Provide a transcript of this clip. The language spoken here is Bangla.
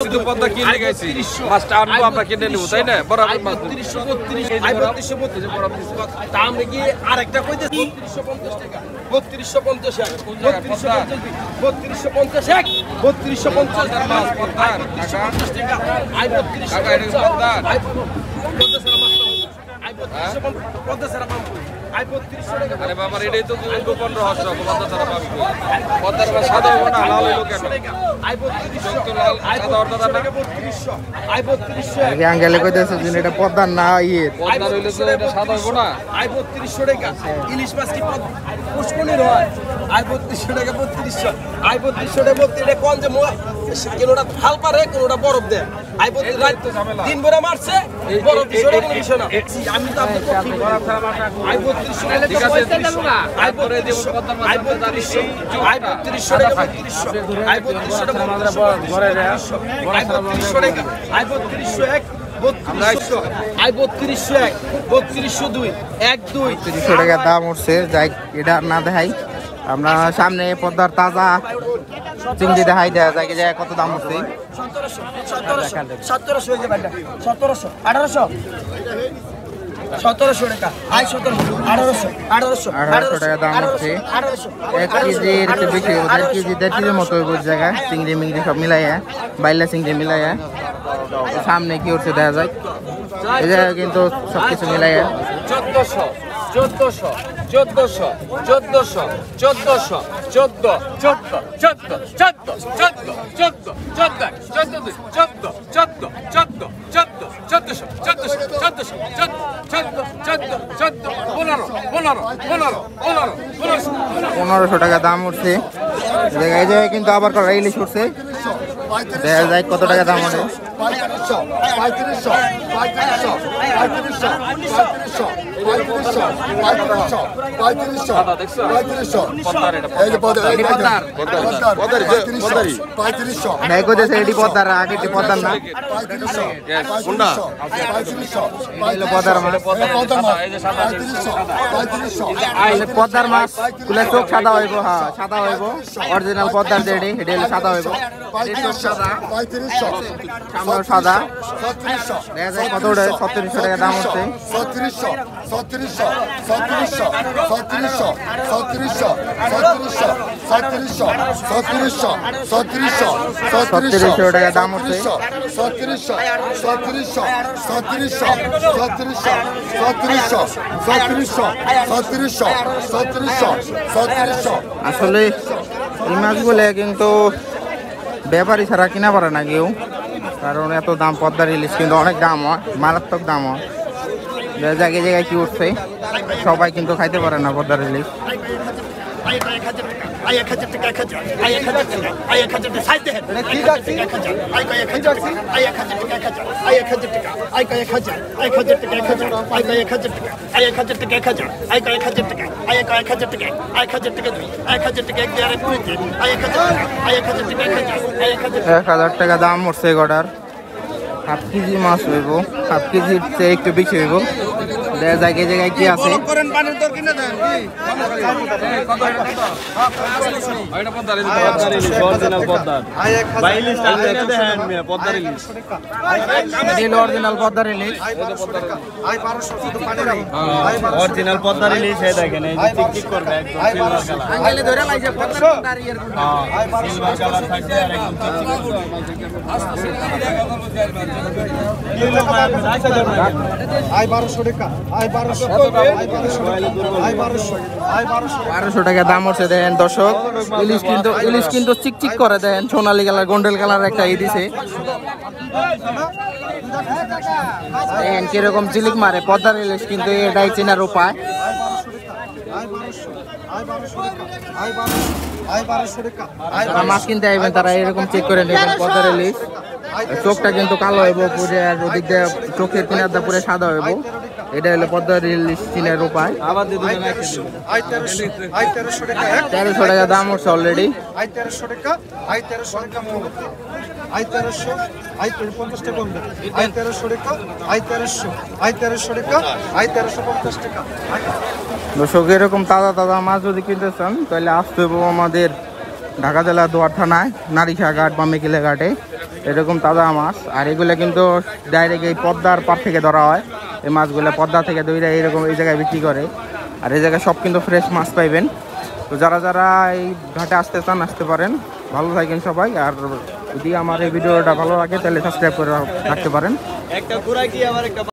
পদ্মা কিনে গেছি মাছটা আনবো আমরা কিনে নেবো তাই না বরাবর মাছ 3250 দাম কি আরেকটা কইতেছি 3250 টাকা 3250 টাকা 3250 এক 3250 টাকা মাছ পদ্মা টাকা আই 32 টাকা এটা পদ্মা আই পদ্মা সারা মাছ আই 3250 পদ্মা সারা মাছ আই 3200 টাকা আরে বাবা এটাই তো গোপন রহস্য পদ্মা সারা মাছ পদ্মার মাছ সাদা হবে না লাল হলো কেন আই 3200 লাল আই 3200 আই 3200 আগে আঙ্গেলে কইতেছে যে এটা পদ্মার না ইয়ে পদ্মা হইলে তো এটা সাদা হবে না আই 3200 টাকা ইলিশ মাছ কি পুষ্কনির হয় আই 3200 টাকা 3200 আই 3200 টাকা এটা কোন যে কোনটা ফাল পারে কোনটা বরফ দেয় আই 3200 দিন ভরে মারছে বরফ দিছে কোনো বিষয় না আমি তো আপনার পক্ষে আই 3200 ঠিক আছে আই পরে দেব পদ্মার মাছ আই 3200 আই 3200 টাকা 3200 আই 3200 টাকা ঘরে যায় আই 3200 টাকা আই 3200 এক 3200 আই 3200 এক 3202 এক 2 300 টাকা দাম উঠছে যাই এটা না দেখাই আমরা সামনে পদ্মার তাজা চিংড়ি দেখাই দেয়া যায় যে কত দাম উঠছে 1700 হয়ে যাবে 1700 1800 1700 টাকা আই 1700 1800 টাকা দাম উঠছে 1 কেজি একটু বেশি 1.5 কেজি 1.5 কেজির মতো ওই জায়গায় চিংড়ি মিংড়ি সব মিলাইয়া বাইলা চিংড়ি মিলাইয়া সামনে কি উঠছে দেখা যায় এই জায়গায় কিন্তু সবকিছু মিলাইয়া 1400 1500 টাকা দাম উঠছে এই জায়গায় কিন্তু আবার করা ইলিশ উঠছে দেখা যায় কত টাকা দাম ওঠে 35 পদ্মার আগে পদ্মার না পদ্মার মাছ গুলা চোখ সাদা হইব হ্যাঁ সাদা হইব অরিজিনাল পদ্মার যেটি সেটি সাদা হইব সাদা দেখা যায় কত 3700 টাকা দাম হচ্ছে 3700 টাকা দাম হচ্ছে আসলে এই মাছগুলো কিন্তু ব্যাপারী ছাড়া কিনা পারে না কেউ কারণ এত দাম পদ্মার ইলিশ কিন্তু অনেক দাম হয় মারাত্মক দাম হয় জায়গায় জায়গায় কি উঠছে সবাই কিন্তু খাইতে পারে না পদ্মার ইলিশ টাকা দাম উঠছে গোটার হাফ কেজি মাছ হইব হাফ কেজির চেয়ে একটু বেশি হইব জায়গায় জায়গায় কি আছে অরিজিনাল পদ্মার ইলিশ অরিজিনাল পদ্মার ইলিশ এই দেখেন এই যে টিক টিক করবে একদম সিলভার কালার আঙ্গেলে ধরে লাইছে পদ্মার ইয়ের সিলভার কালার থাকছে আর একদম টিক টিক করবে আই 1200 টাকা আই 1200 টাকা দাম হচ্ছে দেখেন দর্শক ইলিশ কিন্তু চিকচিক করে দেন সোনালী কালার গোল্ডেন কালার একটা দিছে দেখেন কিরকম চিলিক মারে পদ্মার ইলিশ কিন্তু এটাই চেনার উপায় মাছ কিনতে আইবেন তারা এরকম চেক করে নেবেন পদ্মার ইলিশ চোখটা কিন্তু কালো হইব পুরে আর ওদিক দিয়ে চোখের কিনারটা পুরে সাদা হইব এটা হলো পদ্মার ইলিশ চিনার উপায় 1300 টাকা দাম হচ্ছে অলরেডি 1300 টাকা 1300 টাকা আই 1300 আই 50 টাকা কম 1300 টাকা আই 1300 টাকা আই 1350 টাকা দর্শক এরকম তাজা তাজা মাছ যদি কিনতে চান তাহলে আসতে হবে আমাদের ঢাকা জেলা দুয়ার থানায় নারিশা ঘাট বা মেকিলে ঘাটে এরকম তাজা মাছ। আর এগুলো কিন্তু ডাইরেক্ট এই পদ্মার পার থেকে ধরা হয়। এই মাছগুলো পদ্মা থেকে ধরে এইরকম এই জায়গায় বিক্রি করে। আর এই জায়গায় সব কিন্তু ফ্রেশ মাছ পাইবেন। তো যারা যারা এই ঘাটে আসতে চান আসতে পারেন। ভালো থাকেন সবাই। আর যদি আমার এই ভিডিওটা ভালো লাগে তাহলে সাবস্ক্রাইব করে রাখতে পারেন। একটা ঘোড়া কি আবার একটা